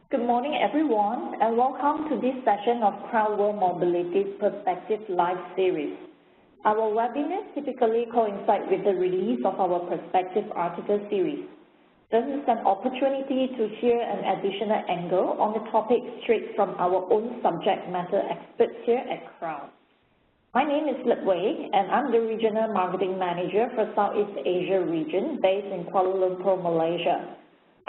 Good morning, everyone, and welcome to this session of Crown World Mobility's Perspective Live series. Our webinars typically coincide with the release of our Perspective article series. This is an opportunity to hear an additional angle on the topic straight from our own subject matter experts here at Crown. My name is Lip Wei, and I'm the Regional Marketing Manager for Southeast Asia region based in Kuala Lumpur, Malaysia.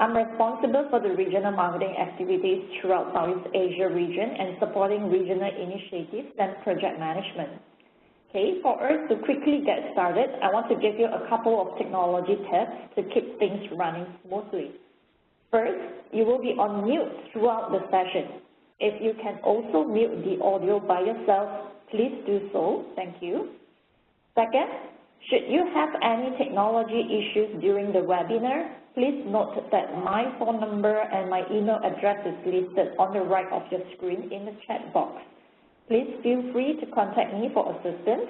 I'm responsible for the regional marketing activities throughout Southeast Asia region and supporting regional initiatives and project management. Okay, for us to quickly get started, I want to give you a couple of technology tips to keep things running smoothly. First, you will be on mute throughout the session. If you can also mute the audio by yourself, please do so. Thank you. Second, should you have any technology issues during the webinar, please note that my phone number and my email address is listed on the right of your screen in the chat box. Please feel free to contact me for assistance,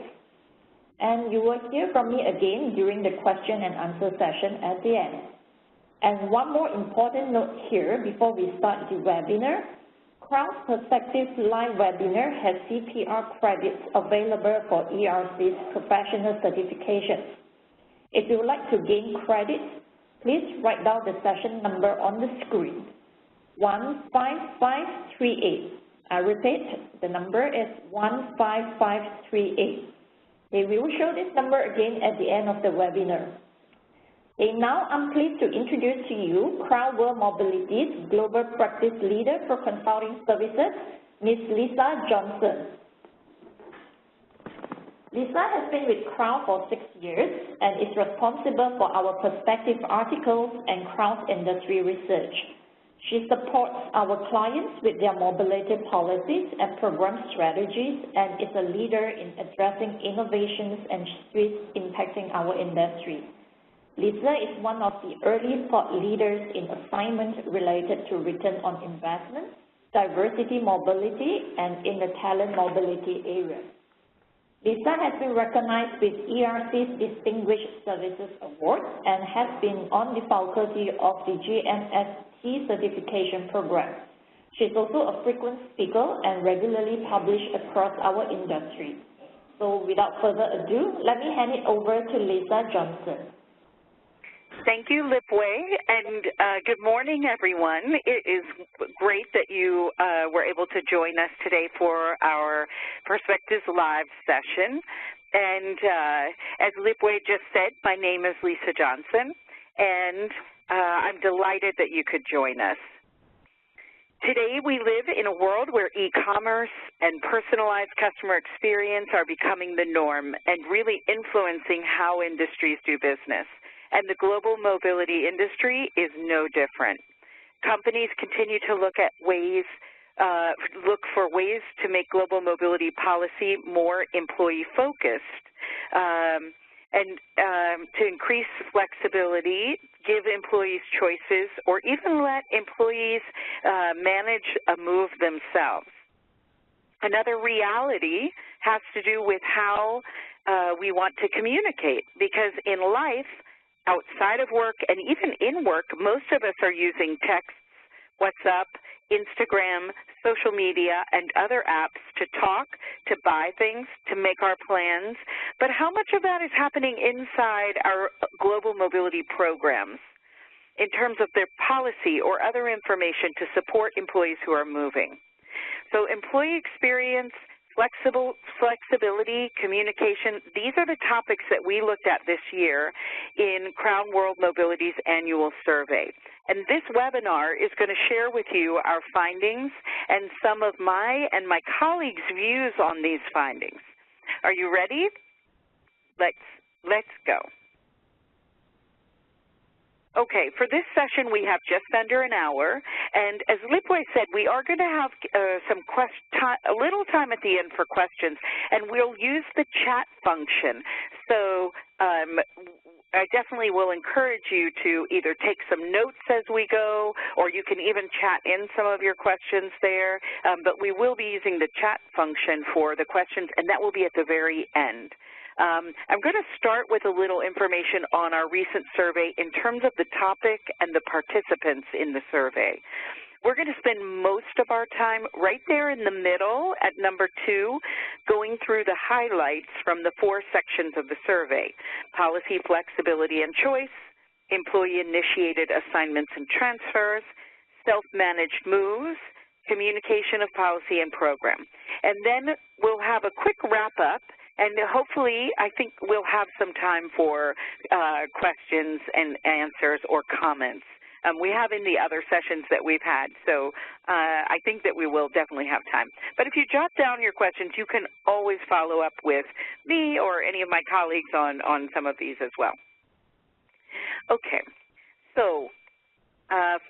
and you will hear from me again during the question and answer session at the end. And one more important note here before we start the webinar, Crown's Perspective Live webinar has CPR credits available for ERC's professional certifications. If you would like to gain credits, please write down the session number on the screen, 15538. I repeat, the number is 15538. We will show this number again at the end of the webinar. Okay, now I'm pleased to introduce to you Crown World Mobility's Global Practice Leader for Consulting Services, Ms. Lisa Johnson. Lisa has been with Crown for 6 years and is responsible for our Perspective articles and Crown's industry research. She supports our clients with their mobility policies and program strategies and is a leader in addressing innovations and shifts impacting our industry. Lisa is one of the early thought leaders in assignments related to return on investment, diversity mobility, and in the talent mobility area. Lisa has been recognized with ERC's Distinguished Services Award and has been on the faculty of the CRP Certification program. She is also a frequent speaker and regularly published across our industry. So without further ado, let me hand it over to Lisa Johnson. Thank you, Lip Wei, and good morning, everyone. It is great that you were able to join us today for our Perspectives Live session. And as Lip Wei just said, my name is Lisa Johnson, and I'm delighted that you could join us. Today, we live in a world where e-commerce and personalized customer experience are becoming the norm and really influencing how industries do business. And the global mobility industry is no different. Companies continue to look for ways to make global mobility policy more employee-focused and to increase flexibility, give employees choices, or even let employees manage a move themselves. Another reality has to do with how we want to communicate, because in life, outside of work and even in work, most of us are using texts, WhatsApp, Instagram, social media, and other apps to talk, to buy things, to make our plans. But how much of that is happening inside our global mobility programs in terms of their policy or other information to support employees who are moving? So employee experience, flexibility, communication, these are the topics that we looked at this year in Crown World Mobility's annual survey. And this webinar is going to share with you our findings and some of my and my colleagues' views on these findings. Are you ready? Let's go. Okay, for this session, we have just under an hour, and as Lip Wei said, we are going to have a little time at the end for questions, and we'll use the chat function. So I definitely will encourage you to either take some notes as we go, or you can even chat in some of your questions there, but we will be using the chat function for the questions, and that will be at the very end. I'm going to start with a little information on our recent survey in terms of the topic and the participants in the survey. We're going to spend most of our time right there in the middle at number 2, going through the highlights from the 4 sections of the survey: policy, flexibility, and choice, employee-initiated assignments and transfers, self-managed moves, communication of policy and program. And then we'll have a quick wrap-up, and hopefully I think we'll have some time for questions and answers or comments. We have in the other sessions that we've had, so I think that we will definitely have time. But if you jot down your questions, you can always follow up with me or any of my colleagues on some of these as well. Okay, so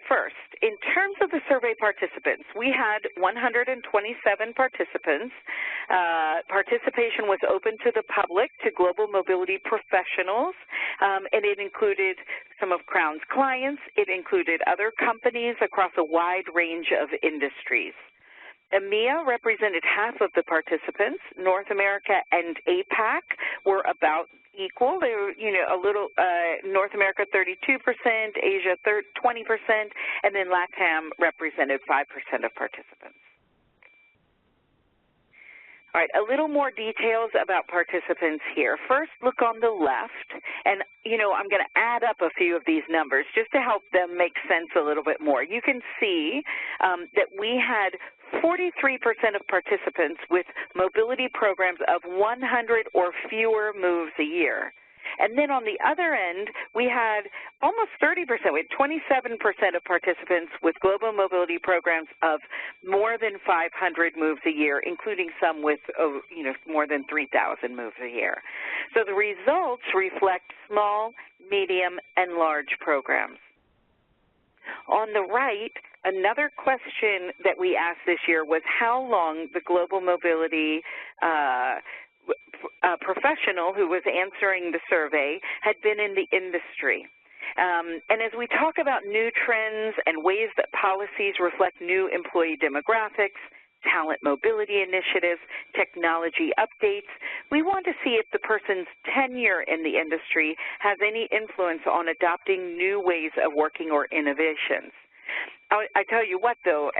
first, in terms of the survey participants, we had 127 participants. Participation was open to the public, to global mobility professionals, and it included some of Crown's clients. It included other companies across a wide range of industries. EMEA represented half of the participants. North America and APAC were about equal. They were, a little, North America 32%, Asia 20%, and then LATAM represented 5% of participants. All right, a little more details about participants here. First, look on the left, and, I'm going to add up a few of these numbers just to help them make sense a little bit more. You can see that we had 43% of participants with mobility programs of 100 or fewer moves a year. And then on the other end, we had almost 30%, we had 27% of participants with global mobility programs of more than 500 moves a year, including some with, more than 3,000 moves a year. So the results reflect small, medium, and large programs. On the right, another question that we asked this year was how long the global mobility professional who was answering the survey had been in the industry. And as we talk about new trends and ways that policies reflect new employee demographics, talent mobility initiatives, technology updates, we want to see if the person's tenure in the industry has any influence on adopting new ways of working or innovations. I tell you what, though,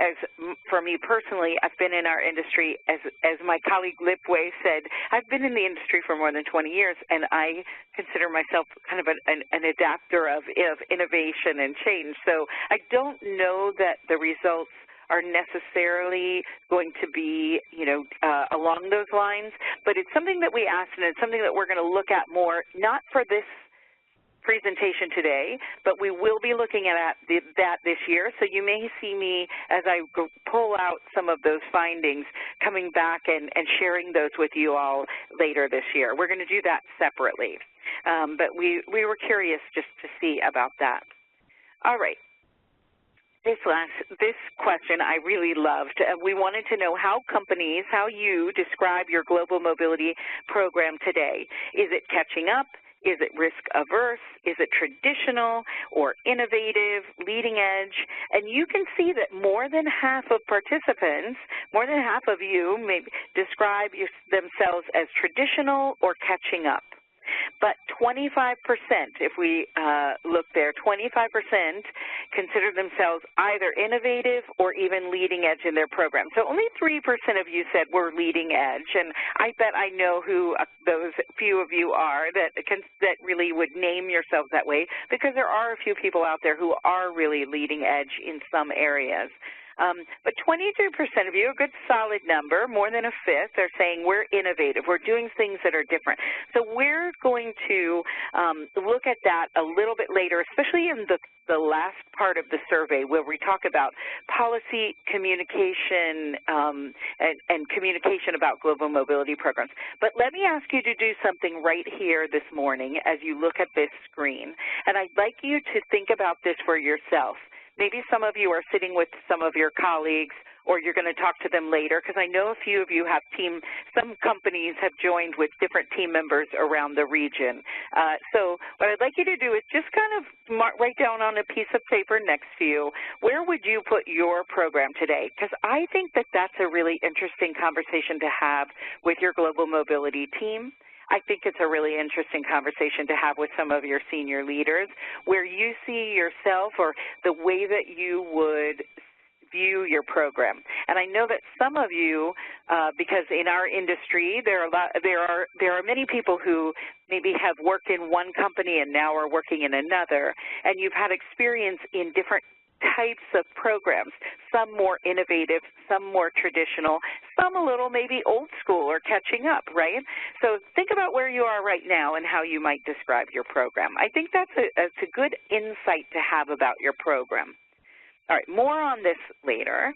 for me personally, I've been in our industry, as my colleague Lipway said, I've been in the industry for more than 20 years, and I consider myself kind of an adapter of innovation and change. So I don't know that the results are necessarily going to be, along those lines, but it's something that we asked, and it's something that we're going to look at more, not for this presentation today, but we will be looking at that this year. So you may see me, as I pull out some of those findings, coming back and sharing those with you all later this year. We're going to do that separately, but we were curious just to see about that. All right. This question I really loved. We wanted to know how you describe your global mobility program today. Is it catching up? Is it risk-averse? Is it traditional or innovative, leading edge? And you can see that more than half of participants, more than half of you may describe themselves as traditional or catching up. But 25%, if we look there, 25% consider themselves either innovative or even leading edge in their program. So only 3% of you said we're leading edge, and I bet I know who those few of you are that really would name yourselves that way, because there are a few people out there who are really leading edge in some areas. But 22% of you, a good solid number, more than a fifth, are saying we're innovative. We're doing things that are different. So we're going to look at that a little bit later, especially in the last part of the survey where we talk about policy communication and communication about global mobility programs. But let me ask you to do something right here this morning as you look at this screen. And I'd like you to think about this for yourself. Maybe some of you are sitting with some of your colleagues, or you're going to talk to them later, because I know a few of you have some companies have joined with different team members around the region. So what I'd like you to do is just kind of write down on a piece of paper next to you, where would you put your program today? Because I think that that's a really interesting conversation to have with your global mobility team. I think it's a really interesting conversation to have with some of your senior leaders, where you see yourself or the way that you would program. And I know that some of you, because in our industry there are many people who maybe have worked in one company and now are working in another, and you've had experience in different types of programs, some more innovative, some more traditional, some a little maybe old school or catching up, right? So think about where you are right now and how you might describe your program. I think that's a good insight to have about your program. All right, more on this later.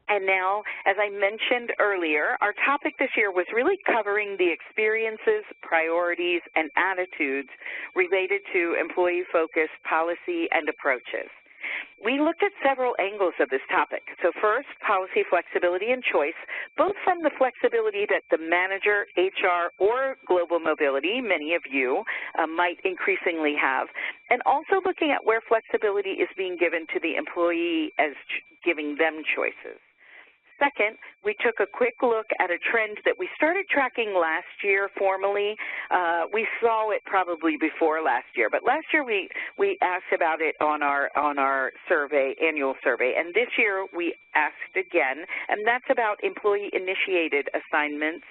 And now, as I mentioned earlier, our topic this year was really covering the experiences, priorities, and attitudes related to employee-focused policy and approaches. We looked at several angles of this topic. So first, policy flexibility and choice, both from the flexibility that the manager, HR, or global mobility, many of you, might increasingly have, and also looking at where flexibility is being given to the employee as giving them choices. Second, we took a quick look at a trend that we started tracking last year formally. We saw it probably before last year, but last year we asked about it on our survey, annual survey, and this year we asked again, and that's about employee-initiated assignments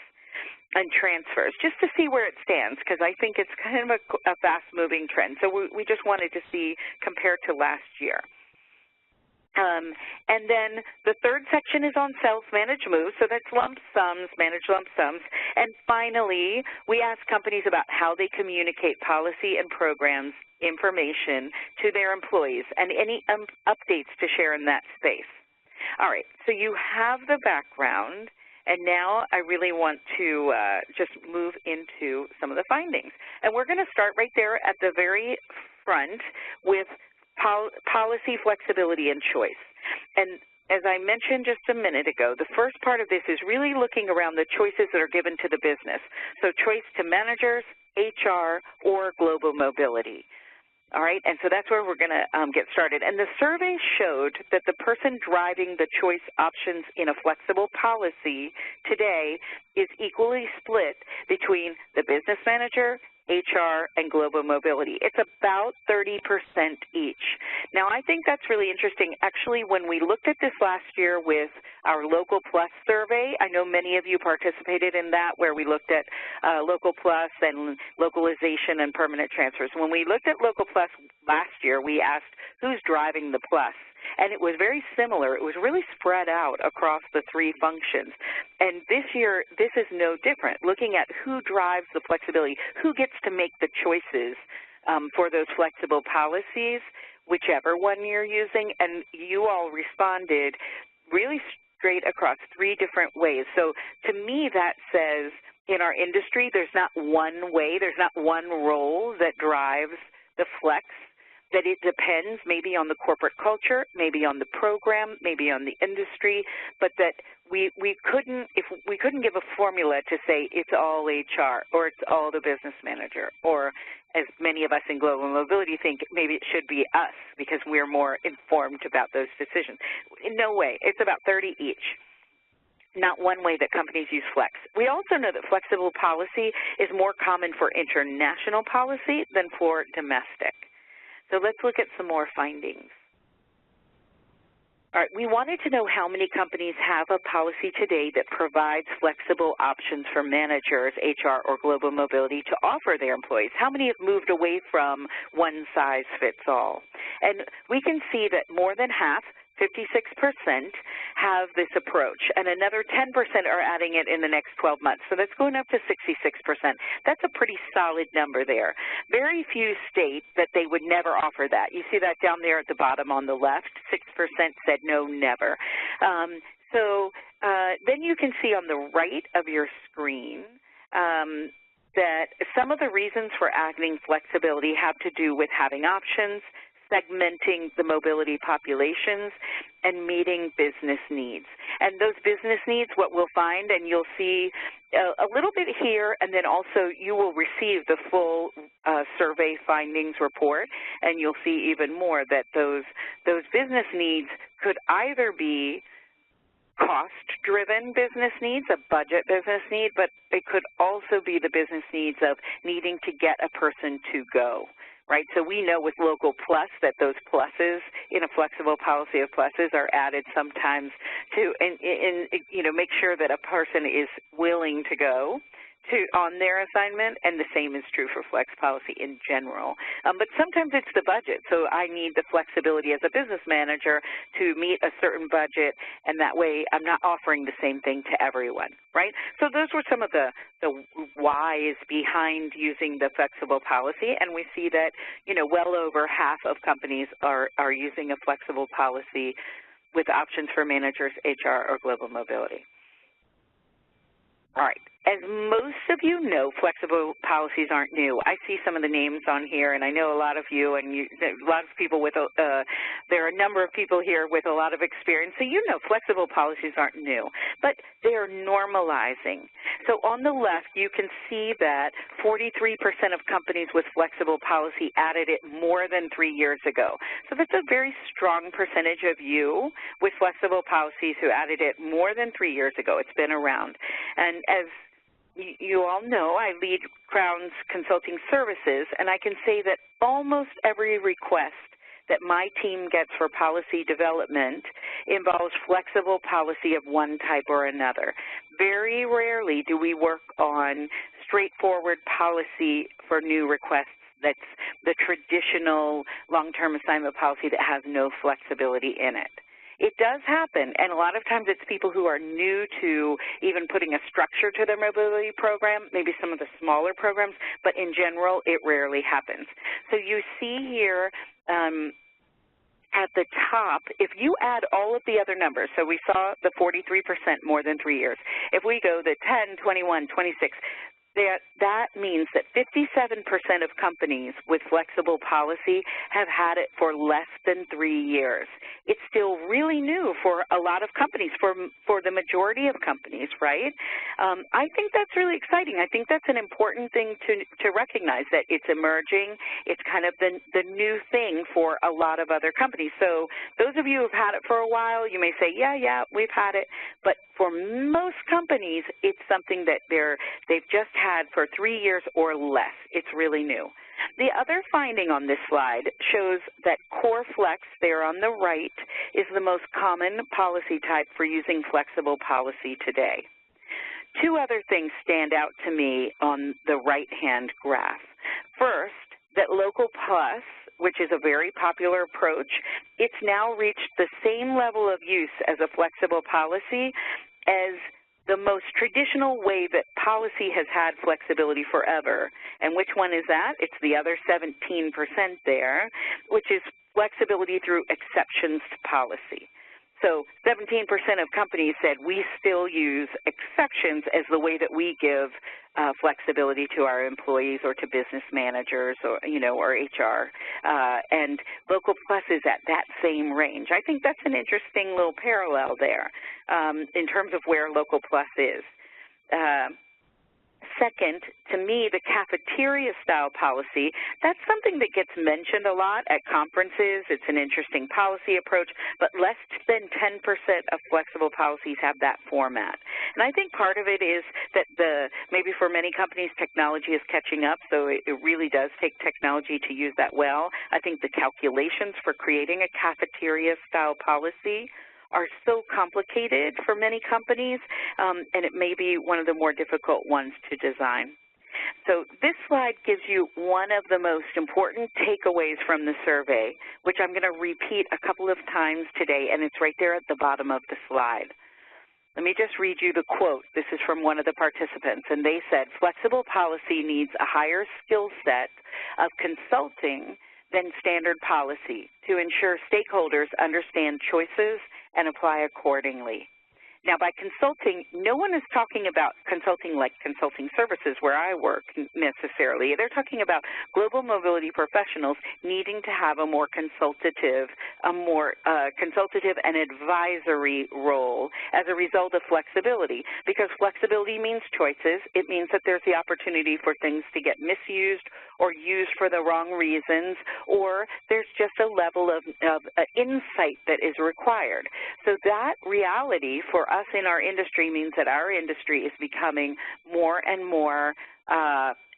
and transfers, just to see where it stands, because I think it's kind of a fast-moving trend. So we just wanted to see compared to last year. And then the third section is on self-managed moves, so that's lump sums, managed lump sums. And finally, we ask companies about how they communicate policy and programs information to their employees and any updates to share in that space. All right, so you have the background, and now I really want to just move into some of the findings. And we're going to start right there at the very front with policy flexibility and choice. And as I mentioned just a minute ago, the first part of this is really looking around the choices that are given to the business. So choice to managers, HR, or global mobility. All right, and so that's where we're going to get started. And the survey showed that the person driving the choice options in a flexible policy today is equally split between the business manager, HR, and global mobility. It's about 30% each. Now, I think that's really interesting. Actually, when we looked at this last year with our Local Plus survey, I know many of you participated in that, where we looked at Local Plus and localization and permanent transfers. When we looked at Local Plus last year, we asked who's driving the plus. And it was very similar. It was really spread out across the three functions. And this year, this is no different, looking at who drives the flexibility, who gets to make the choices for those flexible policies, whichever one you're using. And you all responded really straight across three different ways. So to me, that says in our industry, there's not one way, there's not one role that drives the flex, that it depends maybe on the corporate culture, maybe on the program, maybe on the industry, but that we couldn't give a formula to say it's all HR or it's all the business manager, or as many of us in global mobility think, maybe it should be us because we're more informed about those decisions. In no way. It's about 30 each. Not one way that companies use flex. We also know that flexible policy is more common for international policy than for domestic. So let's look at some more findings. All right, we wanted to know how many companies have a policy today that provides flexible options for managers, HR, or global mobility to offer their employees. How many have moved away from one size fits all? And we can see that more than half, 56%, have this approach, and another 10% are adding it in the next 12 months. So that's going up to 66%. That's a pretty solid number there. Very few state that they would never offer that. You see that down there at the bottom on the left, 6% said no, never. Then you can see on the right of your screen that some of the reasons for adding flexibility have to do with having options, segmenting the mobility populations, and meeting business needs. And those business needs, what we'll find, and you'll see a little bit here, and then also you will receive the full survey findings report, and you'll see even more that those business needs could either be cost-driven business needs, a budget business need, but it could also be the business needs of needing to get a person to go, right? So we know with Local Plus that those pluses in a flexible policy of pluses are added sometimes to, make sure that a person is willing to go on their assignment, and the same is true for flex policy in general. But sometimes it's the budget, so I need the flexibility as a business manager to meet a certain budget, and that way I'm not offering the same thing to everyone, right? So those were some of the whys behind using the flexible policy, and we see that, well over half of companies are using a flexible policy with options for managers, HR, or global mobility. All right. As most of you know, flexible policies aren't new. I see some of the names on here, and I know a lot of you, and a lot of people with, there are a number of people here with a lot of experience, so flexible policies aren't new, but they are normalizing. So on the left, you can see that 43% of companies with flexible policy added it more than 3 years ago. So that's a very strong percentage of you with flexible policies who added it more than 3 years ago. It's been around. And as you all know, I lead Crown's consulting services, and I can say that almost every request that my team gets for policy development involves flexible policy of one type or another. Very rarely do we work on straightforward policy for new requests that's the traditional long-term assignment policy that has no flexibility in it. It does happen, and a lot of times it's people who are new to even putting a structure to their mobility program, maybe some of the smaller programs, but in general, it rarely happens. So you see here at the top, if you add all of the other numbers, so we saw the 43% more than 3 years. If we go the 10, 21, 26, that means that 57% of companies with flexible policy have had it for less than 3 years. It's still really new for a lot of companies, for the majority of companies, right? I think that's really exciting. I think that's an important thing to recognize, that it's emerging. It's kind of the new thing for a lot of other companies. So those of you who have had it for a while, you may say, yeah, we've had it. But for most companies, it's something that they've just had for 3 years or less. It's really new. The other finding on this slide shows that Core Flex, there on the right, is the most common policy type for using flexible policy today. Two other things stand out to me on the right-hand graph. First, that Local Plus, which is a very popular approach, it's now reached the same level of use as a flexible policy as the most traditional way that policy has had flexibility forever. And which one is that? It's the other 17% there, which is flexibility through exceptions to policy. So 17% of companies said we still use exceptions as the way that we give flexibility to our employees or to business managers or, or HR. And Local Plus is at that same range. I think that's an interesting little parallel there in terms of where Local Plus is. Second, to me, the cafeteria-style policy, that's something that gets mentioned a lot at conferences. It's an interesting policy approach, but less than 10% of flexible policies have that format. And I think part of it is that maybe for many companies, technology is catching up, so it really does take technology to use that well. I think the calculations for creating a cafeteria-style policy are so complicated for many companies, and it may be one of the more difficult ones to design. So this slide gives you one of the most important takeaways from the survey, which I'm going to repeat a couple of times today, and it's right there at the bottom of the slide. Let me just read you the quote. This is from one of the participants, and they said, flexible policy needs a higher skill set of consulting than standard policy to ensure stakeholders understand choices and apply accordingly. Now, by consulting, no one is talking about consulting like consulting services where I work necessarily. They're talking about global mobility professionals needing to have a more consultative and advisory role as a result of flexibility, because flexibility means choices. It means that there's the opportunity for things to get misused or used for the wrong reasons, or there's just a level of insight that is required. So that reality for us in our industry means that our industry is becoming more and more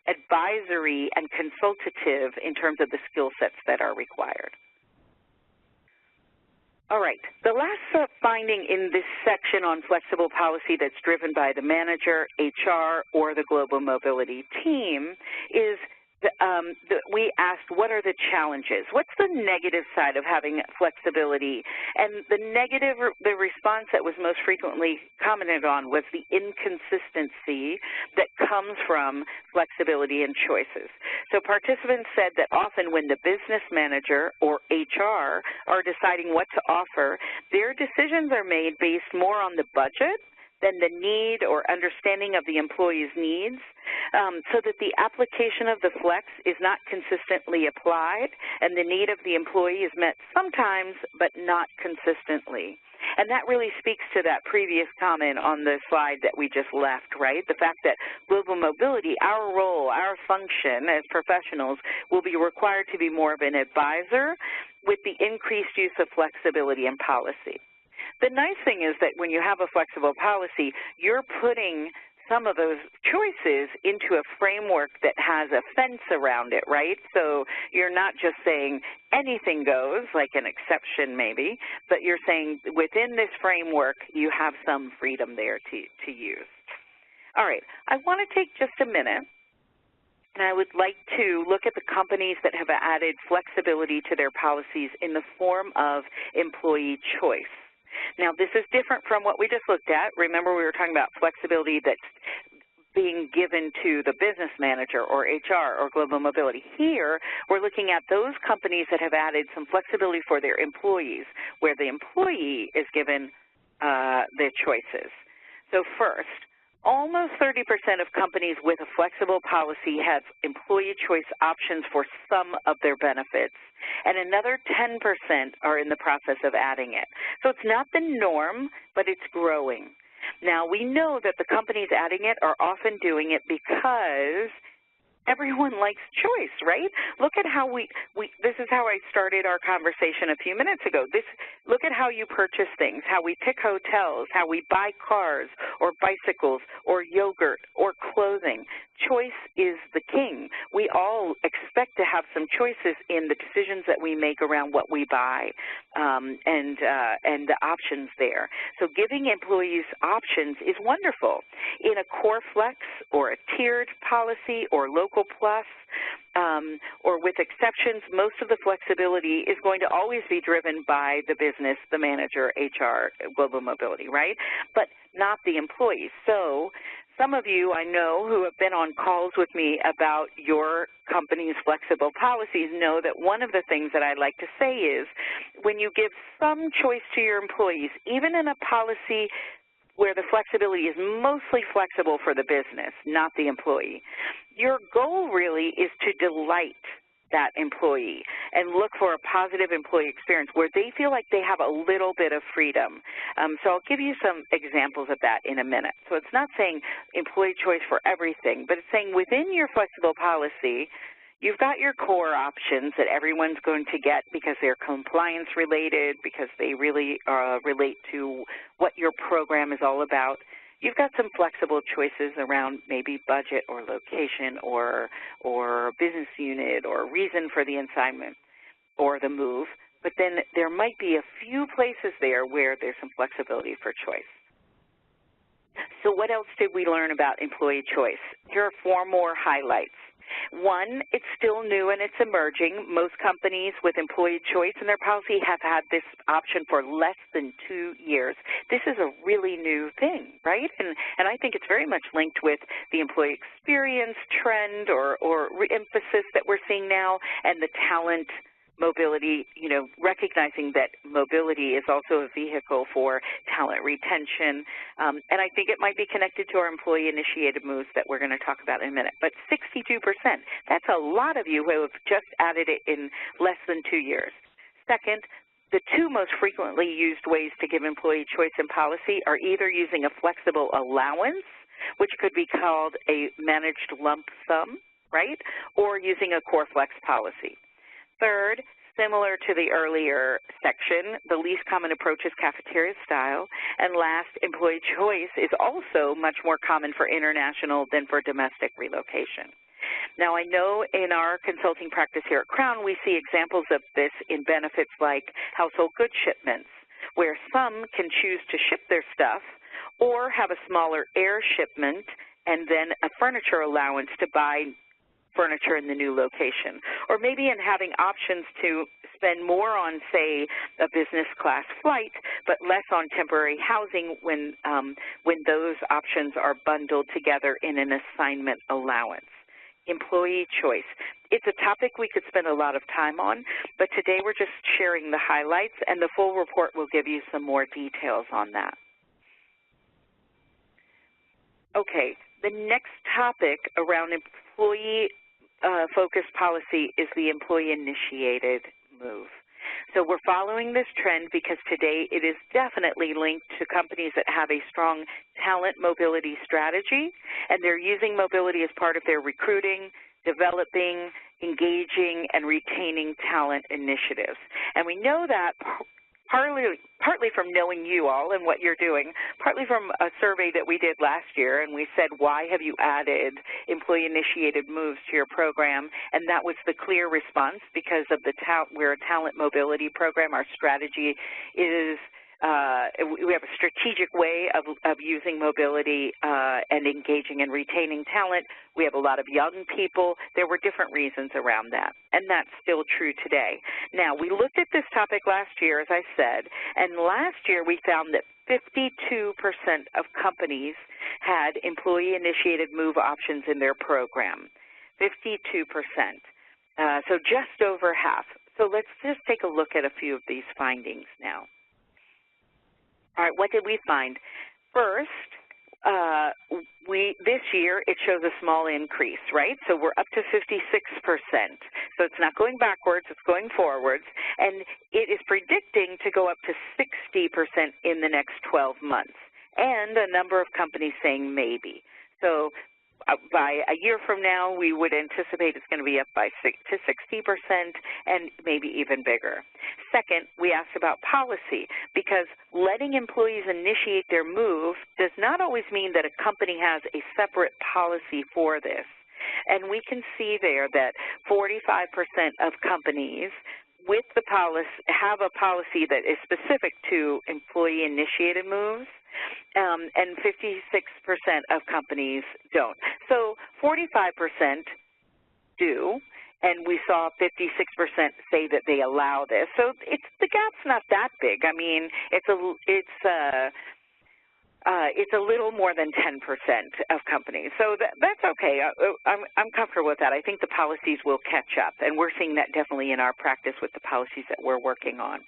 advisory and consultative in terms of the skill sets that are required. All right, the last finding in this section on flexible policy that's driven by the manager, HR, or the global mobility team is we asked, what are the challenges? What's the negative side of having flexibility? And the response that was most frequently commented on was the inconsistency that comes from flexibility and choices. So participants said that often when the business manager or HR are deciding what to offer, their decisions are made based more on the budget than the need or understanding of the employee's needs, so that the application of the flex is not consistently applied and the need of the employee is met sometimes but not consistently. And that really speaks to that previous comment on the slide that we just left, right? The fact that global mobility, our role, our function as professionals will be required to be more of an advisor with the increased use of flexibility and policy. The nice thing is that when you have a flexible policy, you're putting some of those choices into a framework that has a fence around it, right? So you're not just saying anything goes, like an exception maybe, but you're saying within this framework, you have some freedom there to use. All right, I want to take just a minute, and I would like to look at the companies that have added flexibility to their policies in the form of employee choice. Now, this is different from what we just looked at. Remember, we were talking about flexibility that's being given to the business manager or HR or global mobility. Here, we're looking at those companies that have added some flexibility for their employees, where the employee is given their choices. So first, almost 30% of companies with a flexible policy have employee choice options for some of their benefits, and another 10% are in the process of adding it. So it's not the norm, but it's growing. Now, we know that the companies adding it are often doing it because everyone likes choice, right? Look at how this is how I started our conversation a few minutes ago. Look at how you purchase things, how we pick hotels, how we buy cars or bicycles or yogurt or clothing. Choice is the king. We all expect to have some choices in the decisions that we make around what we buy and the options there. So giving employees options is wonderful. In a core flex or a tiered policy or local plus, or with exceptions, most of the flexibility is going to always be driven by the business, the manager, HR, global mobility, right? But not the employees. So some of you I know who have been on calls with me about your company's flexible policies know that one of the things that I like to say is when you give some choice to your employees, even in a policy where the flexibility is mostly flexible for the business, not the employee, your goal really is to delight that employee and look for a positive employee experience where they feel like they have a little bit of freedom. So I'll give you some examples of that in a minute. So it's not saying employee choice for everything, but it's saying within your flexible policy, you've got your core options that everyone's going to get because they're compliance related, because they really relate to what your program is all about. You've got some flexible choices around maybe budget or location or business unit or reason for the assignment or the move, but then there might be a few places there where there's some flexibility for choice. So what else did we learn about employee choice? Here are 4 more highlights. One, it's still new and it's emerging. Most companies with employee choice in their policy have had this option for less than 2 years. This is a really new thing, right? And I think it's very much linked with the employee experience trend or emphasis that we're seeing now and the talent mobility, recognizing that mobility is also a vehicle for talent retention. And I think it might be connected to our employee-initiated moves that we're going to talk about in a minute. But 62%, that's a lot of you who have just added it in less than 2 years. Second, the 2 most frequently used ways to give employee choice in policy are either using a flexible allowance, which could be called a managed lump sum, right, or using a core flex policy. Third, similar to the earlier section, the least common approach is cafeteria style. And last, employee choice is also much more common for international than for domestic relocation. Now, I know in our consulting practice here at Crown, we see examples of this in benefits like household goods shipments, where some can choose to ship their stuff or have a smaller air shipment and then a furniture allowance to buy furniture in the new location, or maybe in having options to spend more on, say, a business class flight, but less on temporary housing when those options are bundled together in an assignment allowance. Employee choice. It's a topic we could spend a lot of time on, but today we're just sharing the highlights, and the full report will give you some more details on that. Okay, the next topic around employee focused policy is the employee-initiated move. So we're following this trend because today it is definitely linked to companies that have a strong talent mobility strategy, and they're using mobility as part of their recruiting, developing, engaging, and retaining talent initiatives. And we know that partly from knowing you all and what you're doing, partly from a survey that we did last year, and we said, why have you added employee-initiated moves to your program? And that was the clear response because of we're a talent mobility program. Our strategy is we have a strategic way of using mobility and engaging and retaining talent. We have a lot of young people. There were different reasons around that, and that's still true today. Now, we looked at this topic last year, as I said, and last year we found that 52% of companies had employee-initiated move options in their program, 52%, so just over half. So let's just take a look at a few of these findings now. All right, what did we find? First, this year it shows a small increase, right? So we're up to 56%. So it's not going backwards, it's going forwards. And it is predicting to go up to 60% in the next 12 months. And a number of companies saying maybe. So by a year from now, we would anticipate it's going to be up to 60% and maybe even bigger. Second, we asked about policy, because letting employees initiate their move does not always mean that a company has a separate policy for this. And we can see there that 45% of companies with the policy have a policy that is specific to employee-initiated moves, and 56% of companies don't. So 45% do, and we saw 56% say that they allow this. So the gap's not that big. I mean, it's a little more than 10% of companies. So that's okay. I'm comfortable with that. I think the policies will catch up, and we're seeing that definitely in our practice with the policies that we're working on.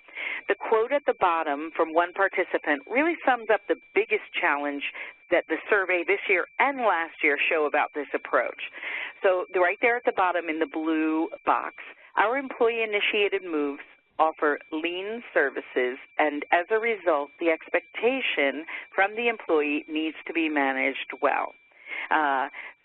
The quote at the bottom from one participant really sums up the biggest challenge that the survey this year and last year show about this approach. So right there at the bottom in the blue box, our employee-initiated moves offer lean services, and as a result, the expectation from the employee needs to be managed well.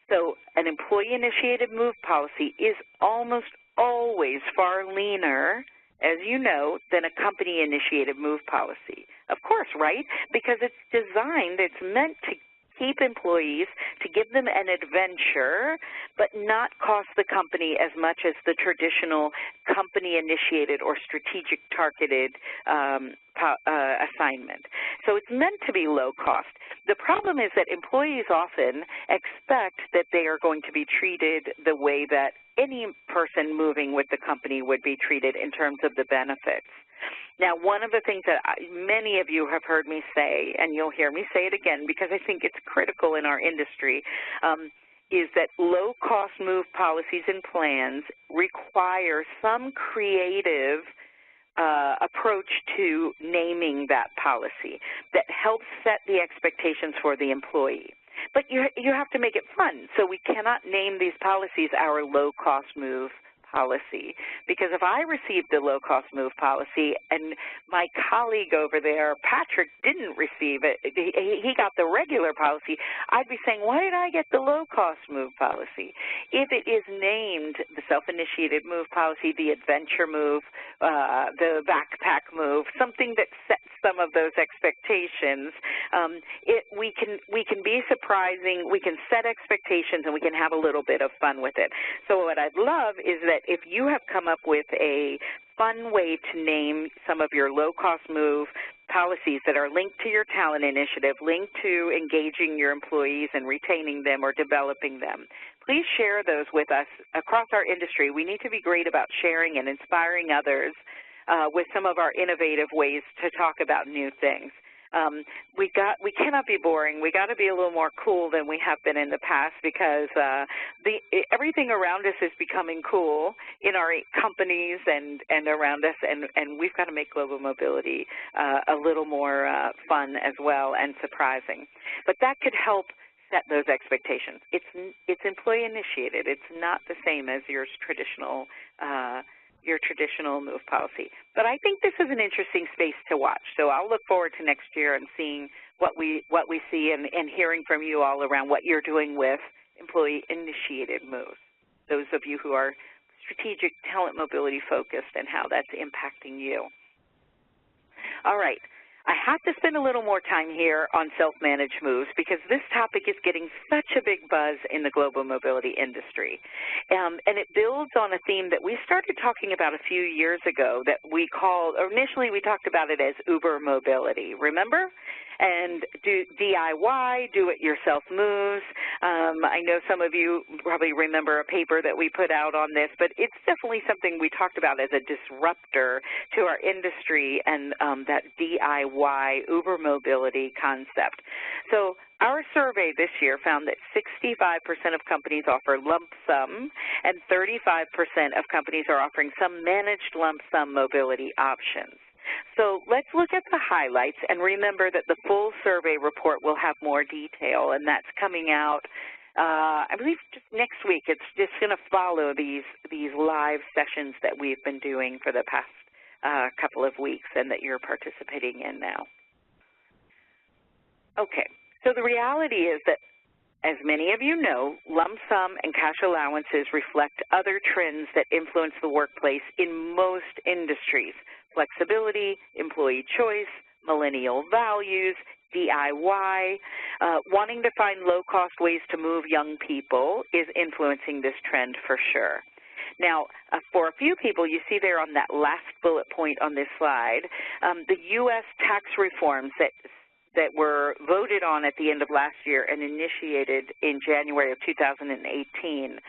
So an employee-initiated move policy is almost always far leaner, as you know, than a company-initiated move policy. Of course, right? Because it's designed, it's meant to keep employees, to give them an adventure, but not cost the company as much as the traditional company-initiated or strategic targeted assignment. So it's meant to be low cost. The problem is that employees often expect that they are going to be treated the way that any person moving with the company would be treated in terms of the benefits. Now, one of the things that many of you have heard me say, and you'll hear me say it again because I think it's critical in our industry, is that low-cost move policies and plans require some creative approach to naming that policy that helps set the expectations for the employee. But you have to make it fun, so we cannot name these policies our low-cost move policy, because if I received the low-cost move policy and my colleague over there, Patrick, didn't receive it, he got the regular policy, I'd be saying, why did I get the low-cost move policy? If it is named the self-initiated move policy, the adventure move, the backpack move, something that sets some of those expectations. We can be surprising, we can set expectations, and we can have a little bit of fun with it. So what I'd love is that if you have come up with a fun way to name some of your low-cost move policies that are linked to your talent initiative, linked to engaging your employees and retaining them or developing them, please share those with us across our industry. We need to be great about sharing and inspiring others with some of our innovative ways to talk about new things. We cannot be boring. We got to be a little more cool than we have been in the past, because everything around us is becoming cool in our companies and around us, and we've got to make global mobility a little more fun as well and surprising. But that could help set those expectations. It's employee initiated. It's not the same as your traditional move policy. But I think this is an interesting space to watch. So I'll look forward to next year and seeing what we see and hearing from you all around what you're doing with employee-initiated moves, those of you who are strategic talent mobility focused and how that's impacting you. All right. I have to spend a little more time here on self-managed moves because this topic is getting such a big buzz in the global mobility industry. And it builds on a theme that we started talking about a few years ago that we called, initially we talked about it as Uber mobility, remember? And DIY, do-it-yourself moves. I know some of you probably remember a paper that we put out on this, but it's definitely something we talked about as a disruptor to our industry and that DIY Uber mobility concept. So our survey this year found that 65% of companies offer lump sum and 35% of companies are offering some managed lump sum mobility options. So let's look at the highlights, and remember that the full survey report will have more detail, and that's coming out, I believe, just next week. It's just going to follow these live sessions that we've been doing for the past couple of weeks and that you're participating in now. Okay, so the reality is that, as many of you know, lump sum and cash allowances reflect other trends that influence the workplace in most industries. Flexibility, employee choice, millennial values, DIY, wanting to find low-cost ways to move young people is influencing this trend for sure. Now, for a few people, you see there on that last bullet point on this slide, the U.S. tax reforms that were voted on at the end of last year and initiated in January of 2018.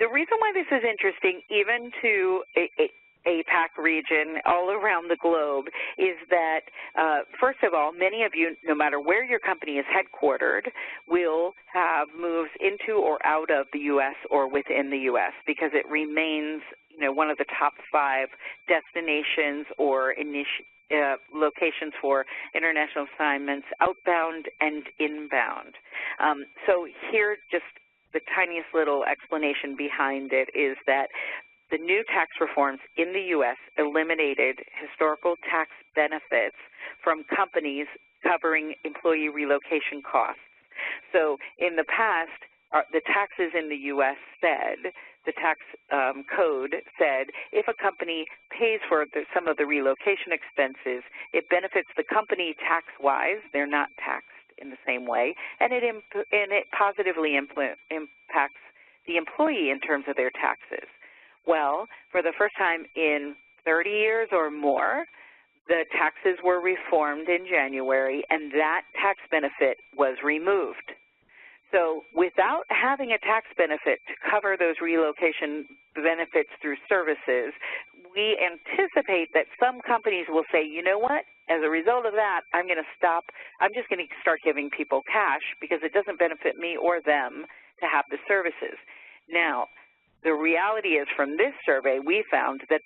The reason why this is interesting, even to APAC region all around the globe, is that, first of all, many of you, no matter where your company is headquartered, will have moves into or out of the U.S. or within the U.S. because it remains, one of the top 5 destinations or locations for international assignments, outbound and inbound. So here, just the tiniest little explanation behind it is that the new tax reforms in the U.S. eliminated historical tax benefits from companies covering employee relocation costs. So in the past, the taxes in the U.S. said, the tax code said, if a company pays for some of the relocation expenses, it benefits the company tax-wise. They're not taxed in the same way, and it positively impacts the employee in terms of their taxes. Well, for the first time in 30 years or more, the taxes were reformed in January, and that tax benefit was removed. So without having a tax benefit to cover those relocation benefits through services, we anticipate that some companies will say, you know what, as a result of that, I'm going to stop. I'm just going to start giving people cash because it doesn't benefit me or them to have the services. Now, the reality is, from this survey, we found that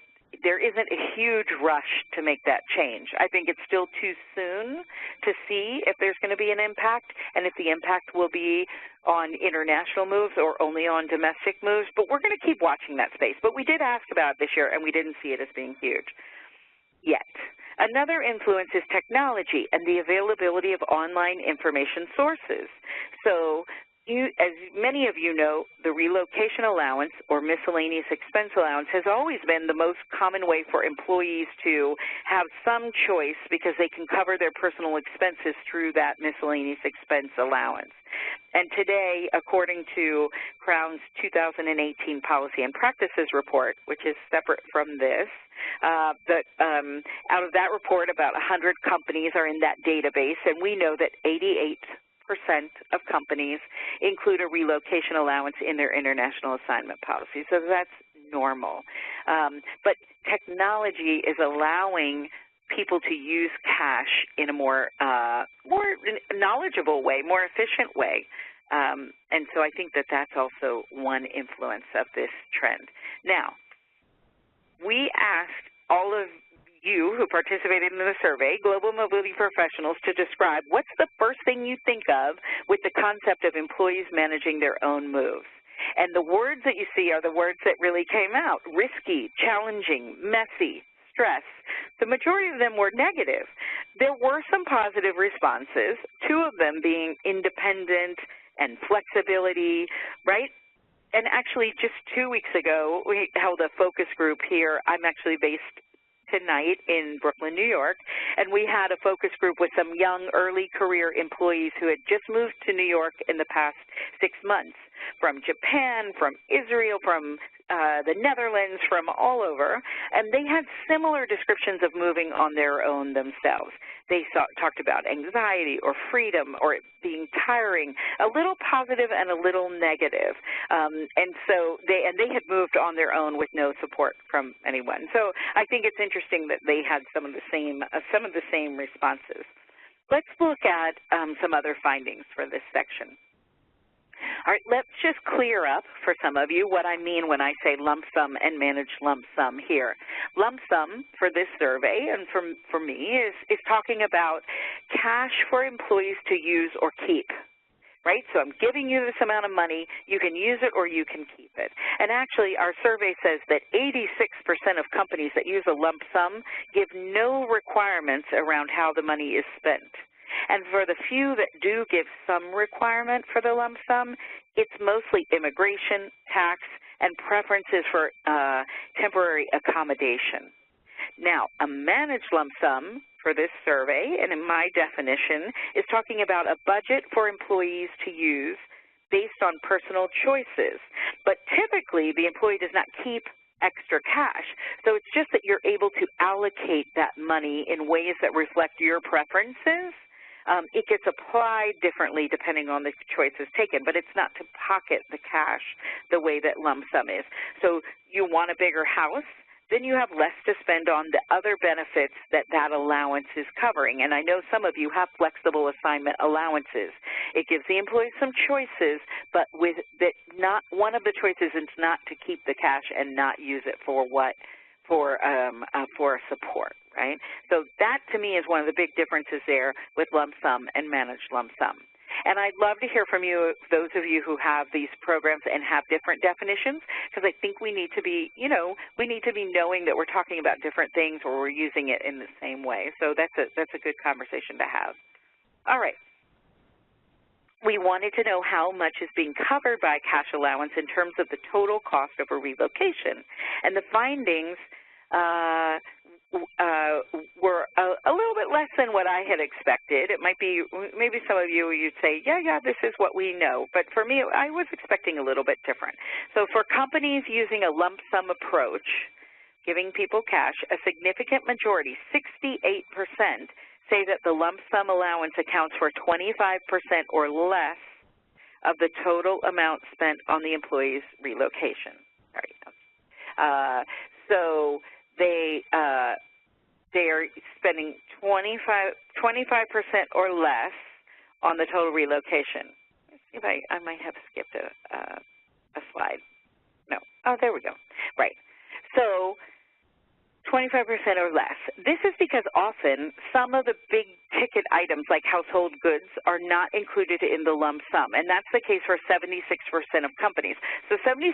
there isn't a huge rush to make that change. I think it's still too soon to see if there's going to be an impact and if the impact will be on international moves or only on domestic moves, but we're going to keep watching that space. But we did ask about it this year, and we didn't see it as being huge yet. Another influence is technology and the availability of online information sources. So as many of you know, the relocation allowance or miscellaneous expense allowance has always been the most common way for employees to have some choice because they can cover their personal expenses through that miscellaneous expense allowance. And today, according to Crown's 2018 Policy and Practices Report, which is separate from this, out of that report, about 100 companies are in that database, and we know that 88% of companies include a relocation allowance in their international assignment policy. So that's normal. But technology is allowing people to use cash in a more knowledgeable way, more efficient way. And so I think that that's also one influence of this trend. Now, we asked all of you who participated in the survey, global mobility professionals, to describe what's the first thing you think of with the concept of employees managing their own moves. And the words that you see are the words that really came out: risky, challenging, messy, stress. The majority of them were negative. There were some positive responses, two of them being independent and flexibility, right? And actually, just 2 weeks ago, we held a focus group here. I'm actually based tonight in Brooklyn, New York, and we had a focus group with some young early career employees who had just moved to New York in the past 6 months, from Japan, from Israel, from the Netherlands, from all over, and they had similar descriptions of moving on their own themselves. They talked about anxiety or freedom or it being tiring, a little positive and a little negative. And so they had moved on their own with no support from anyone. So I think it's interesting that they had some of the same responses. Let's look at some other findings for this section. All right, let's just clear up for some of you what I mean when I say lump sum and managed lump sum here. Lump sum for this survey and for me is talking about cash for employees to use or keep, right? So I'm giving you this amount of money, you can use it or you can keep it. And actually our survey says that 86% of companies that use a lump sum give no requirements around how the money is spent. And for the few that do give some requirement for the lump sum, it's mostly immigration, tax, and preferences for temporary accommodation. Now, a managed lump sum for this survey, and in my definition, is talking about a budget for employees to use based on personal choices. But typically, the employee does not keep extra cash. So it's just that you're able to allocate that money in ways that reflect your preferences. It gets applied differently depending on the choices taken, but it's not to pocket the cash the way that lump sum is. So you want a bigger house, then you have less to spend on the other benefits that allowance is covering. And I know some of you have flexible assignment allowances. It gives the employees some choices, but with that, not one of the choices is not to keep the cash and not use it for support, right? So that, to me, is one of the big differences there with lump sum and managed lump sum. And I'd love to hear from you, those of you who have these programs and have different definitions, because I think we need to be, we need to be knowing that we're talking about different things or we're using it in the same way. So that's a good conversation to have. All right. We wanted to know how much is being covered by cash allowance in terms of the total cost of a relocation. And the findings were a little bit less than what I had expected. It might be, maybe some of you, you'd say, yeah, this is what we know. But for me, I was expecting a little bit different. So for companies using a lump sum approach, giving people cash, a significant majority, 68%, say that the lump sum allowance accounts for 25% or less of the total amount spent on the employee's relocation. So they are spending 25% or less on the total relocation. Let's see if I might have skipped a slide. No. Oh, there we go. Right. So 25% or less. This is because often some of the big ticket items like household goods are not included in the lump sum, and that's the case for 76% of companies. So 76%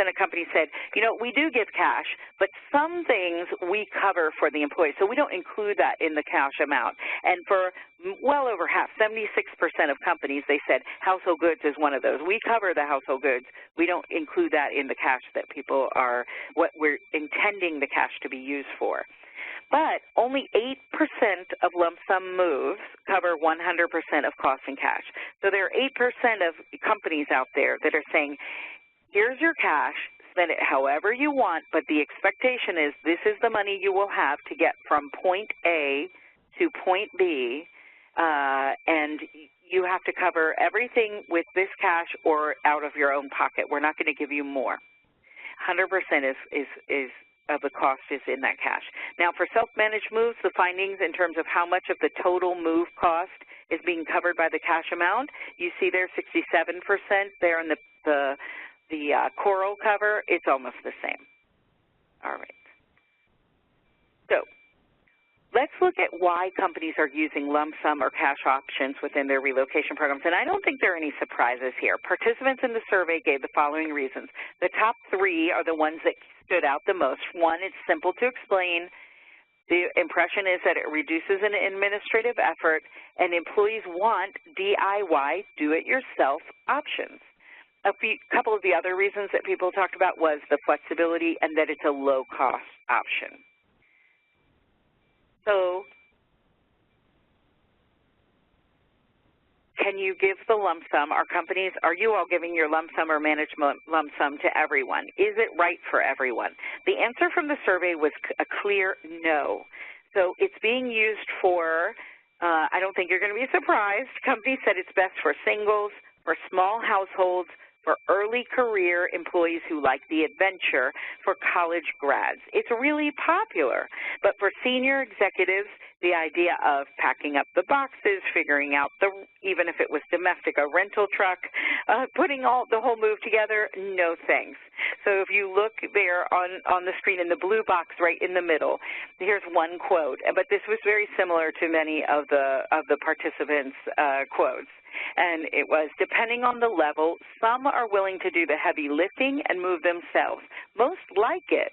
of companies said, we do give cash, but some things we cover for the employee, so we don't include that in the cash amount. And for well over half, 76% of companies, they said household goods is one of those. We cover the household goods. We don't include that in the cash that people are, what we're intending the cash to be used for. But only 8% of lump sum moves cover 100% of costs in cash. So there are 8% of companies out there that are saying, here's your cash, spend it however you want, but the expectation is this is the money you will have to get from point A to point B, and you have to cover everything with this cash or out of your own pocket. We're not going to give you more. 100% is of the cost is in that cash. Now, for self-managed moves, the findings in terms of how much of the total move cost is being covered by the cash amount, you see there 67% there in the coral cover. It's almost the same. All right. So let's look at why companies are using lump sum or cash options within their relocation programs. And I don't think there are any surprises here. Participants in the survey gave the following reasons. The top three are the ones that stood out the most. One, it's simple to explain. The impression is that it reduces an administrative effort, and employees want DIY, do-it-yourself options. A couple of the other reasons that people talked about was the flexibility and that it's a low-cost option. So can you give the lump sum? Are you all giving your lump sum or management lump sum to everyone? Is it right for everyone? The answer from the survey was a clear no. So it's being used for, I don't think you're going to be surprised, companies said it's best for singles, for small households, for early career employees who like the adventure, for college grads. It's really popular. But for senior executives, the idea of packing up the boxes, figuring out even if it was domestic, a rental truck, putting the whole move together, no thanks. So if you look there on the screen in the blue box right in the middle, here's one quote, but this was very similar to many of the participants' quotes. And it was, depending on the level, some are willing to do the heavy lifting and move themselves. Most like it,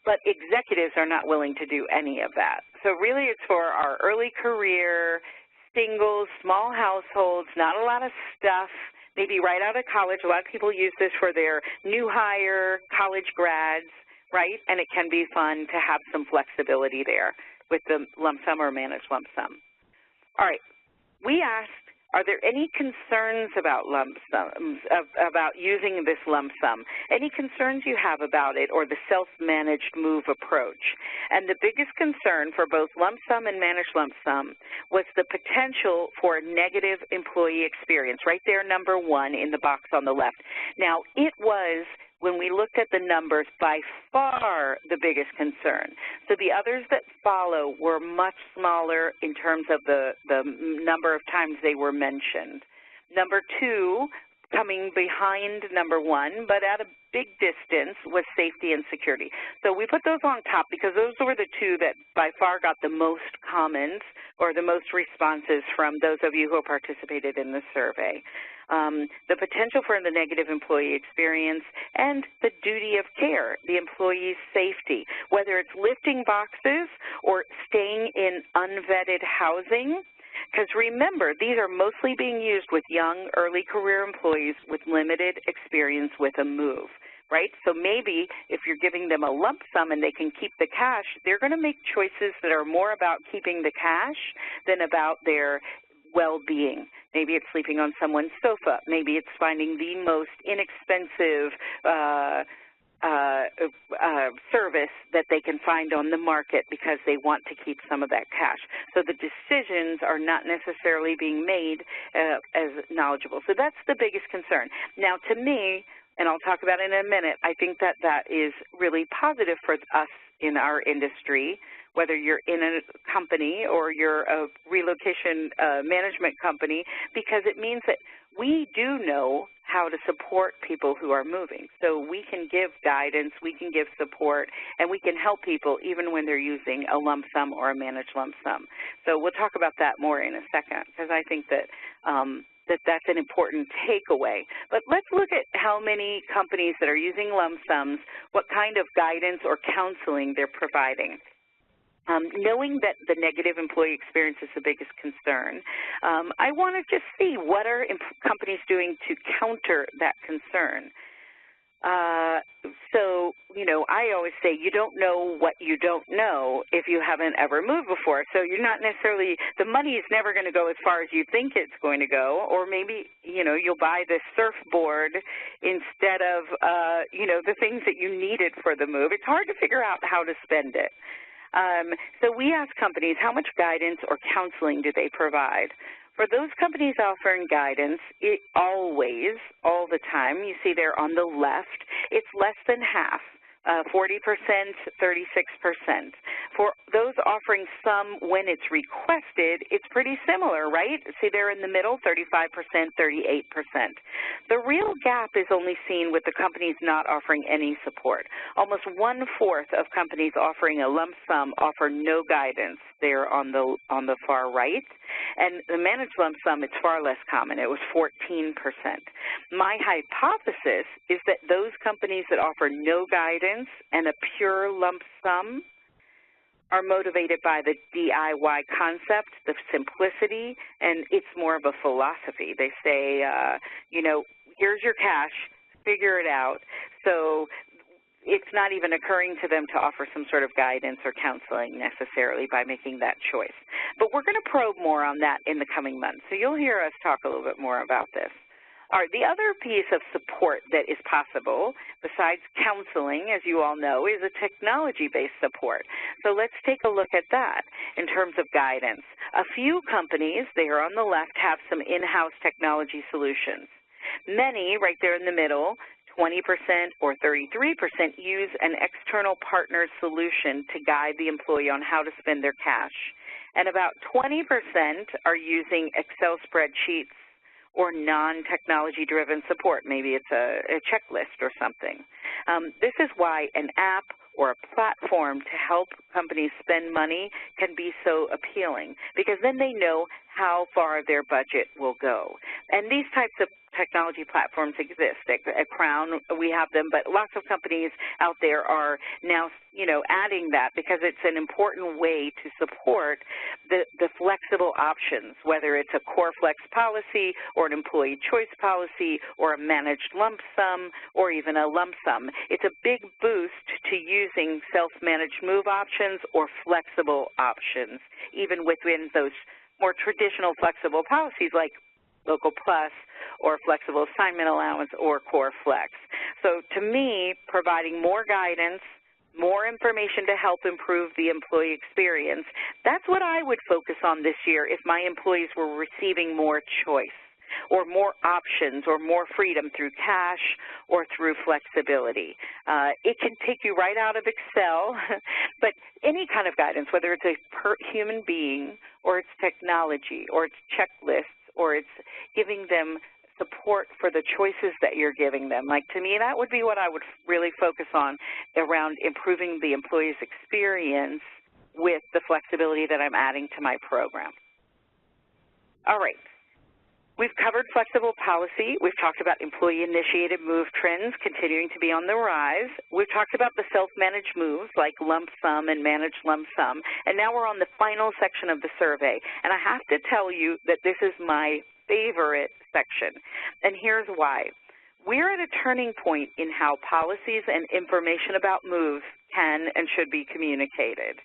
but executives are not willing to do any of that. So really it's for our early career, singles, small households, not a lot of stuff, maybe right out of college. A lot of people use this for their new hire, college grads, right? And it can be fun to have some flexibility there with the lump sum or managed lump sum. All right, we asked, are there any concerns about lump sums, about using this lump sum? Any concerns you have about it or the self-managed move approach? And the biggest concern for both lump sum and managed lump sum was the potential for a negative employee experience, right there, number one in the box on the left. Now, it was, when we looked at the numbers, by far the biggest concern. So the others that follow were much smaller in terms of the number of times they were mentioned. Number two, coming behind number one, but at a big distance, was safety and security. So we put those on top because those were the two that by far got the most comments or the most responses from those of you who participated in the survey. The potential for the negative employee experience and the duty of care, the employee's safety, whether it's lifting boxes or staying in unvetted housing. Because remember, these are mostly being used with young, early career employees with limited experience with a move, right? So maybe if you're giving them a lump sum and they can keep the cash, they're going to make choices that are more about keeping the cash than about their well-being. Maybe it's sleeping on someone's sofa. Maybe it's finding the most inexpensive service that they can find on the market because they want to keep some of that cash. So the decisions are not necessarily being made as knowledgeable. So that's the biggest concern. Now, to me, and I'll talk about it in a minute, I think that that is really positive for us in our industry, whether you're in a company or you're a relocation management company, because it means that we do know how to support people who are moving. So we can give guidance, we can give support, and we can help people even when they're using a lump sum or a managed lump sum. So we'll talk about that more in a second, because I think that that's an important takeaway. But let's look at how many companies that are using lump sums, what kind of guidance or counseling they're providing. Knowing that the negative employee experience is the biggest concern, I want to just see what are companies doing to counter that concern. So, you know, I always say you don't know what you don't know if you haven't ever moved before. So you're not necessarily, the money is never going to go as far as you think it's going to go, or maybe, you know, you'll buy this surfboard instead of, you know, the things that you needed for the move. It's hard to figure out how to spend it. So we ask companies, how much guidance or counseling do they provide? For those companies offering guidance, it always, all the time, you see there on the left, it's less than half, 40%, 36%. For those offering some when it's requested, it's pretty similar, right? See there in the middle, 35%, 38%. The real gap is only seen with the companies not offering any support. Almost 1/4 of companies offering a lump sum offer no guidance there on the far right. And the managed lump sum, it's far less common. It was 14%. My hypothesis is that those companies that offer no guidance and a pure lump sum are motivated by the DIY concept, the simplicity, and it's more of a philosophy. They say, you know, here's your cash, figure it out. So it's not even occurring to them to offer some sort of guidance or counseling necessarily by making that choice. But we're going to probe more on that in the coming months. So you'll hear us talk a little bit more about this. All right, the other piece of support that is possible, besides counseling, as you all know, is a technology-based support. So let's take a look at that in terms of guidance. A few companies, they are on the left, have some in-house technology solutions. Many, right there in the middle, 20% or 33% use an external partner solution to guide the employee on how to spend their cash. And about 20% are using Excel spreadsheets or non-technology-driven support. Maybe it's a checklist or something. This is why an app or a platform to help companies spend money can be so appealing, because then they know how far their budget will go. And these types of technology platforms exist. At Crown, we have them, but lots of companies out there are now, you know, adding that because it's an important way to support the flexible options, whether it's a core flex policy or an employee choice policy or a managed lump sum or even a lump sum. It's a big boost to using self-managed move options or flexible options, even within those more traditional flexible policies like Local Plus or flexible assignment allowance or core flex. So to me, providing more guidance, more information to help improve the employee experience, that's what I would focus on this year if my employees were receiving more choice or more options or more freedom through cash or through flexibility. It can take you right out of Excel, but any kind of guidance, whether it's a human being or it's technology or it's checklists or it's giving them support for the choices that you're giving them. Like, to me, that would be what I would really focus on around improving the employee's experience with the flexibility that I'm adding to my program. All right. We've covered flexible policy. We've talked about employee-initiated move trends continuing to be on the rise. We've talked about the self-managed moves like lump sum and managed lump sum. And now we're on the final section of the survey. And I have to tell you that this is my favorite section. And here's why. We're at a turning point in how policies and information about moves can and should be communicated.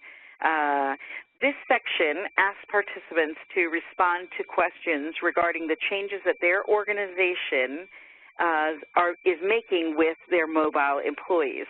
This section asks participants to respond to questions regarding the changes that their organization is making with their mobile employees.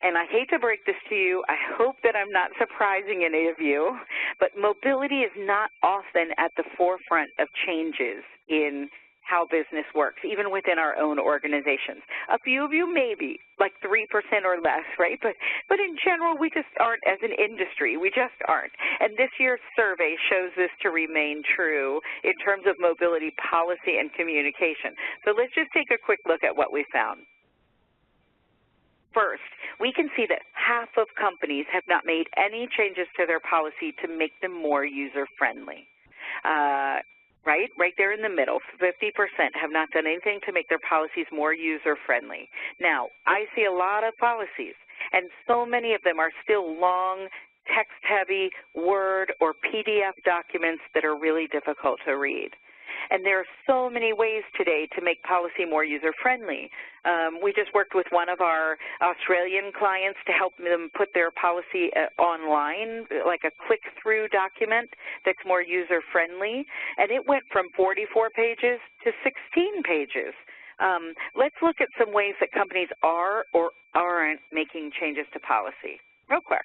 And I hate to break this to you, I hope that I'm not surprising any of you, but mobility is not often at the forefront of changes in how business works, even within our own organizations. A few of you maybe, like 3% or less, right? But in general, we just aren't as an industry. We just aren't. And this year's survey shows this to remain true in terms of mobility policy and communication. So let's just take a quick look at what we found. First, we can see that half of companies have not made any changes to their policy to make them more user-friendly. Right there in the middle, 50% have not done anything to make their policies more user-friendly. Now, I see a lot of policies, and so many of them are still long, text-heavy Word or PDF documents that are really difficult to read. And there are so many ways today to make policy more user-friendly. We just worked with one of our Australian clients to help them put their policy online, like a click-through document that's more user-friendly, and it went from 44 pages to 16 pages. Let's look at some ways that companies are or aren't making changes to policy real quick.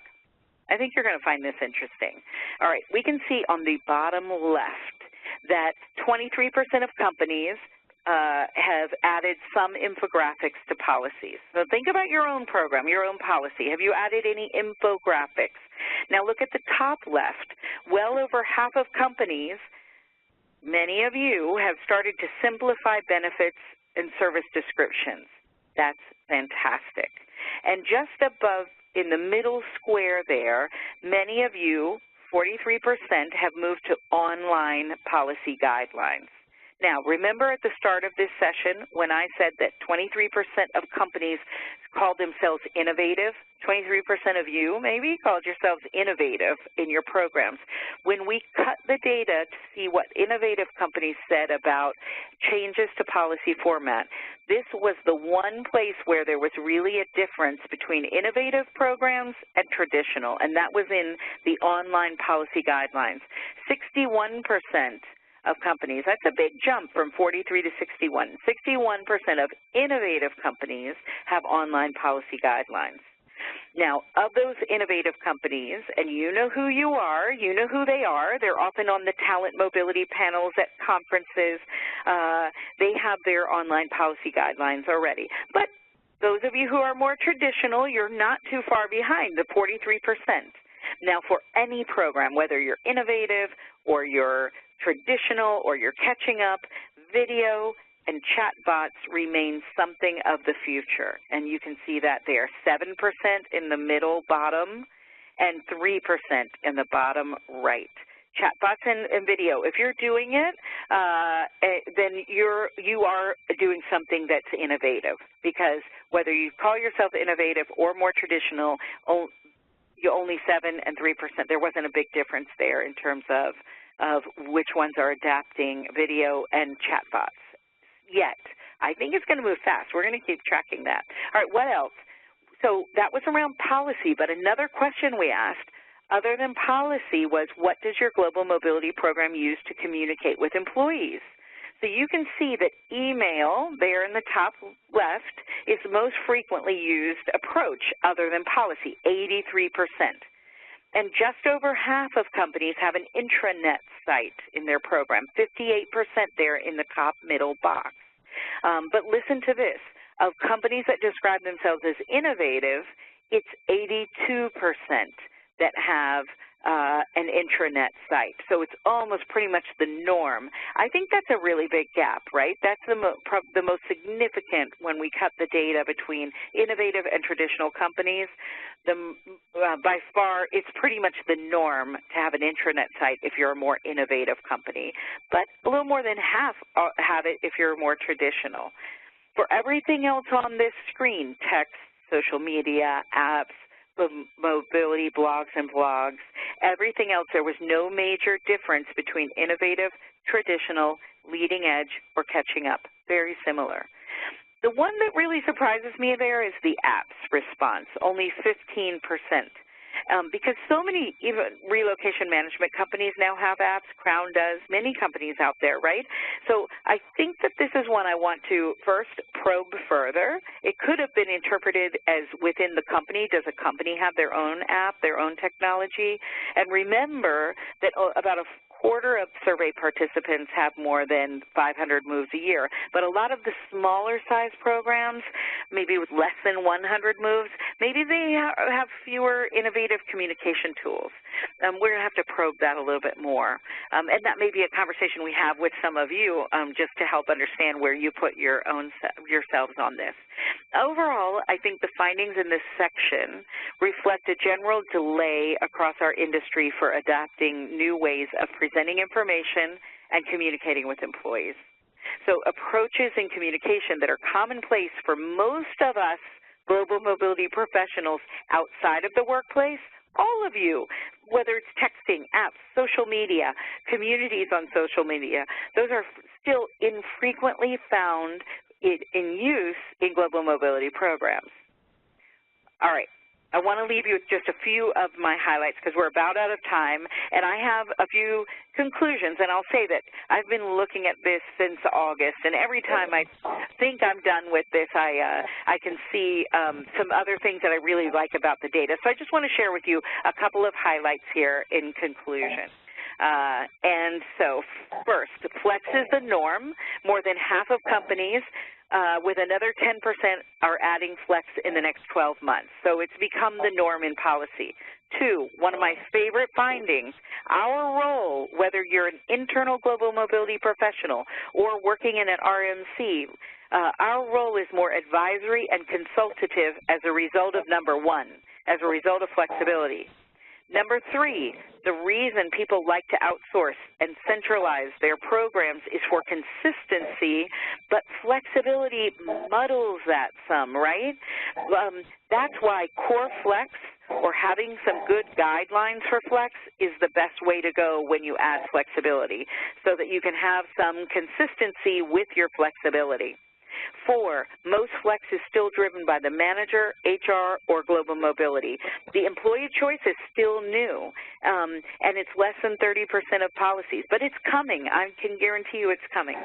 I think you're going to find this interesting. All right, we can see on the bottom left that 23% of companies have added some infographics to policies. So think about your own program, your own policy. Have you added any infographics? Now look at the top left. Well over half of companies, many of you, have started to simplify benefits and service descriptions. That's fantastic. And just above, in the middle square there, many of you, 43%, have moved to online policy guidelines. Now, remember at the start of this session when I said that 23% of companies called themselves innovative? 23% of you maybe called yourselves innovative in your programs. When we cut the data to see what innovative companies said about changes to policy format, this was the one place where there was really a difference between innovative programs and traditional, and that was in the online policy guidelines. 61% of companies, that's a big jump from 43 to 61. 61% of innovative companies have online policy guidelines. Now, of those innovative companies, and you know who you are, you know who they are, they're often on the talent mobility panels at conferences, they have their online policy guidelines already. But those of you who are more traditional, you're not too far behind, the 43%. Now, for any program, whether you're innovative or you're traditional or you're catching up, video and chatbots remain something of the future. And you can see that there, 7% in the middle bottom and 3% in the bottom right. Chatbots and video, if you're doing it, then you are doing something that's innovative, because whether you call yourself innovative or more traditional, only 7 and 3%. There wasn't a big difference there in terms of which ones are adapting video and chatbots yet. I think it's going to move fast. We're going to keep tracking that. All right, what else? So that was around policy, but another question we asked, other than policy, was what does your global mobility program use to communicate with employees? So you can see that email, there in the top left, is the most frequently used approach other than policy, 83%. And just over half of companies have an intranet site in their program, 58% there in the top middle box. But listen to this. Of companies that describe themselves as innovative, it's 82% that have an intranet site. So it's almost pretty much the norm. I think that's a really big gap, right? That's the most significant when we cut the data between innovative and traditional companies. By far, it's pretty much the norm to have an intranet site if you're a more innovative company. But a little more than half have it if you're more traditional. For everything else on this screen, text, social media, apps, mobility, blogs and blogs, everything else, there was no major difference between innovative, traditional, leading edge, or catching up. Very similar. The one that really surprises me there is the apps response, only 15%. Because so many even relocation management companies now have apps. Crown does, many companies out there, right? So I think that this is one I want to first probe further. It could have been interpreted as within the company. Does a company have their own app, their own technology? And remember that about a quarter of survey participants have more than 500 moves a year, but a lot of the smaller size programs, maybe with less than 100 moves, maybe they have fewer innovative communication tools. We're going to have to probe that a little bit more, and that may be a conversation we have with some of you just to help understand where you put yourselves on this. Overall, I think the findings in this section reflect a general delay across our industry for adapting new ways of presenting information and communicating with employees. So approaches in communication that are commonplace for most of us global mobility professionals outside of the workplace all of you, whether it's texting, apps, social media, communities on social media, those are still infrequently found in use in global mobility programs. All right. I want to leave you with just a few of my highlights because we're about out of time, and I have a few conclusions, and I'll say that I've been looking at this since August, and every time I think I'm done with this, I can see some other things that I really like about the data. So I just want to share with you a couple of highlights here in conclusion. And so first, flex is the norm. More than half of companies with another 10% are adding flex in the next 12 months. So it's become the norm in policy. Two, one of my favorite findings, our role, whether you're an internal global mobility professional or working in an RMC, our role is more advisory and consultative as a result of number one, as a result of flexibility. Number three, the reason people like to outsource and centralize their programs is for consistency, but flexibility muddles that some, right? That's why core flex or having some good guidelines for flex is the best way to go when you add flexibility so that you can have some consistency with your flexibility. Four, most flex is still driven by the manager, HR, or global mobility. The employee choice is still new, and it's less than 30% of policies, but it's coming. I can guarantee you it's coming.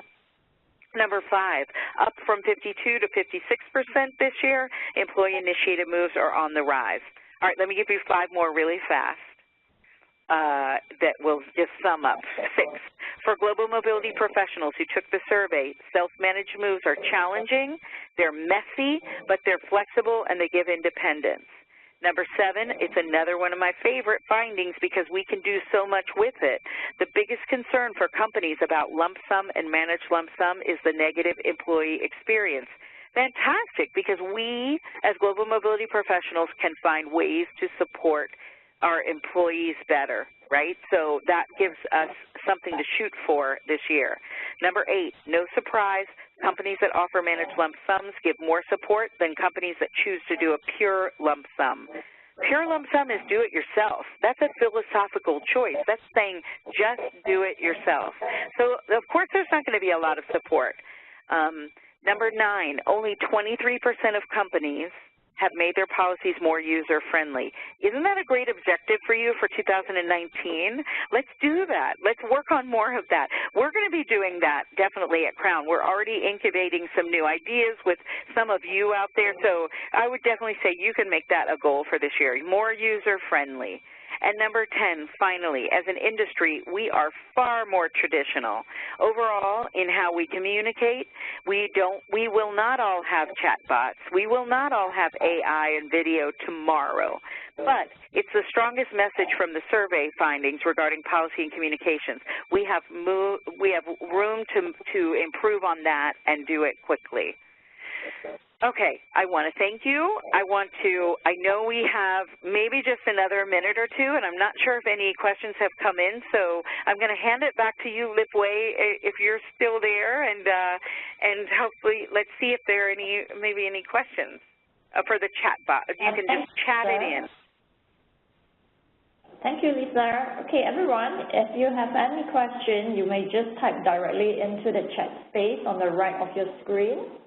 Number five, up from 52 to 56% this year, employee-initiated moves are on the rise. All right, let me give you five more really fast that will just sum up. Six, for global mobility professionals who took the survey, self-managed moves are challenging, they're messy, but they're flexible, and they give independence. Number seven, it's another one of my favorite findings because we can do so much with it. The biggest concern for companies about lump sum and managed lump sum is the negative employee experience. Fantastic, because we as global mobility professionals can find ways to support our employees better, right? So that gives us something to shoot for this year. Number eight, no surprise, companies that offer managed lump sums give more support than companies that choose to do a pure lump sum. Pure lump sum is do it yourself. That's a philosophical choice. That's saying just do it yourself. So, of course, there's not going to be a lot of support. Number nine, only 23% of companies have made their policies more user-friendly. Isn't that a great objective for you for 2019? Let's do that. Let's work on more of that. We're going to be doing that definitely at Crown. We're already incubating some new ideas with some of you out there, so I would definitely say you can make that a goal for this year, more user-friendly. And number 10, finally, as an industry, we are far more traditional. Overall, in how we communicate, we will not all have chatbots. We will not all have AI and video tomorrow. But it's the strongest message from the survey findings regarding policy and communications. We have room to improve on that and do it quickly. Okay, I want to thank you. I know we have maybe just another minute or two, and I'm not sure if any questions have come in, so I'm going to hand it back to you, Lip Wei, if you're still there, and hopefully let's see if there are maybe any questions for the chat bot. You can just chat it in. Thank you, Lisa. Okay, everyone, if you have any question, you may just type directly into the chat space on the right of your screen.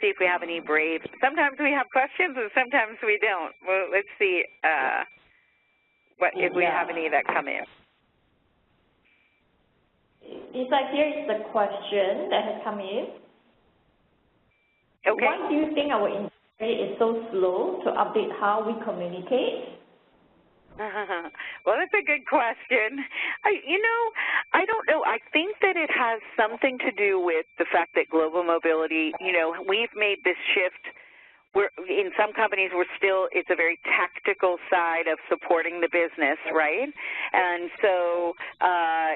See if we have any brave. Sometimes we have questions and sometimes we don't. Well, let's see if we have any that come in. Lisa, here is the question that has come in. Okay. Why do you think our industry is so slow to update how we communicate? Well, that's a good question. I don't know. I think that it has something to do with the fact that global mobility, we've made this shift. In some companies, it's a very tactical side of supporting the business, right? And so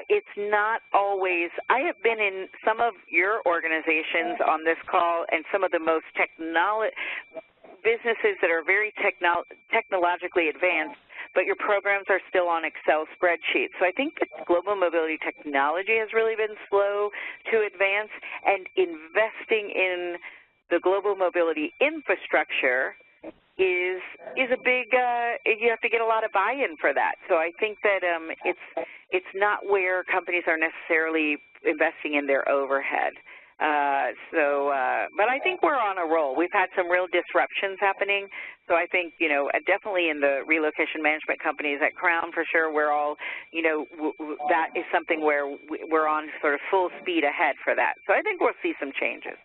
it's not always, I have been in some of your organizations on this call and some of the most businesses that are very technologically advanced, but your programs are still on Excel spreadsheets. So I think that global mobility technology has really been slow to advance, and investing in the global mobility infrastructure is a big, you have to get a lot of buy-in for that. So I think that it's not where companies are necessarily investing in their overhead. But I think we're on a roll. We've had some real disruptions happening. So I think, you know, definitely in the relocation management companies at Crown, for sure, we're all, you know, that is something where we're on sort of full speed ahead for that. So I think we'll see some changes.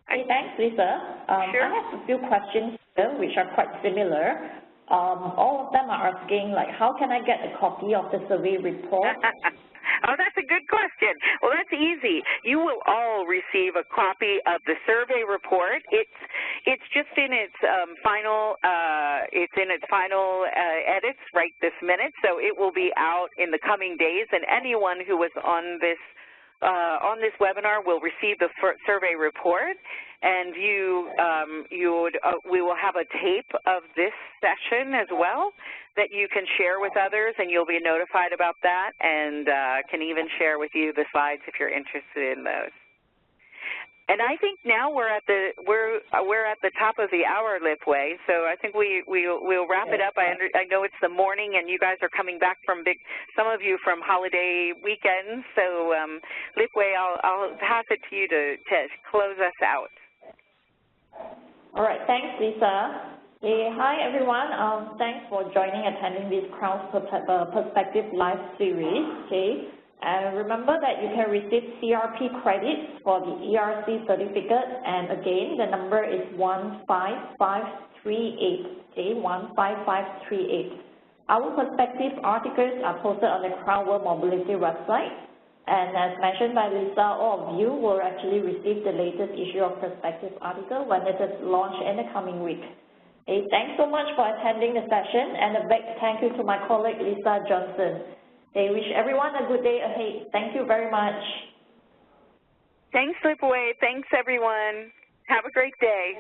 Hey, thanks, Lisa. Sure. I have a few questions here which are quite similar. All of them are asking, like, how can I get a copy of the survey report? Oh, that's a good question. Well, that's easy. You will all receive a copy of the survey report. It's just in its final edits right this minute, so it will be out in the coming days. And anyone who was on this webinar will receive the survey report. And we will have a tape of this session as well that you can share with others, and you'll be notified about that, and can even share with you the slides if you're interested in those. And I think now we're at the top of the hour, Lipway. So I think we'll wrap it up. I know it's the morning, and you guys are coming back from some of you from holiday weekends. So Lipway, I'll pass it to you to close us out. All right, thanks, Lisa. Hey, hi everyone. Thanks for attending this Crown's Perspective Live series. Okay. And remember that you can receive CRP credits for the ERC certificate, and again, the number is 15538, okay, 15538. Our perspective articles are posted on the Crown World Mobility website, and as mentioned by Lisa, all of you will actually receive the latest issue of Perspective article when it is launched in the coming week. Okay, thanks so much for attending the session, and a big thank you to my colleague Lisa Johnson. I wish everyone a good day ahead. Thank you very much. Thanks, Lipway. Thanks, everyone. Have a great day.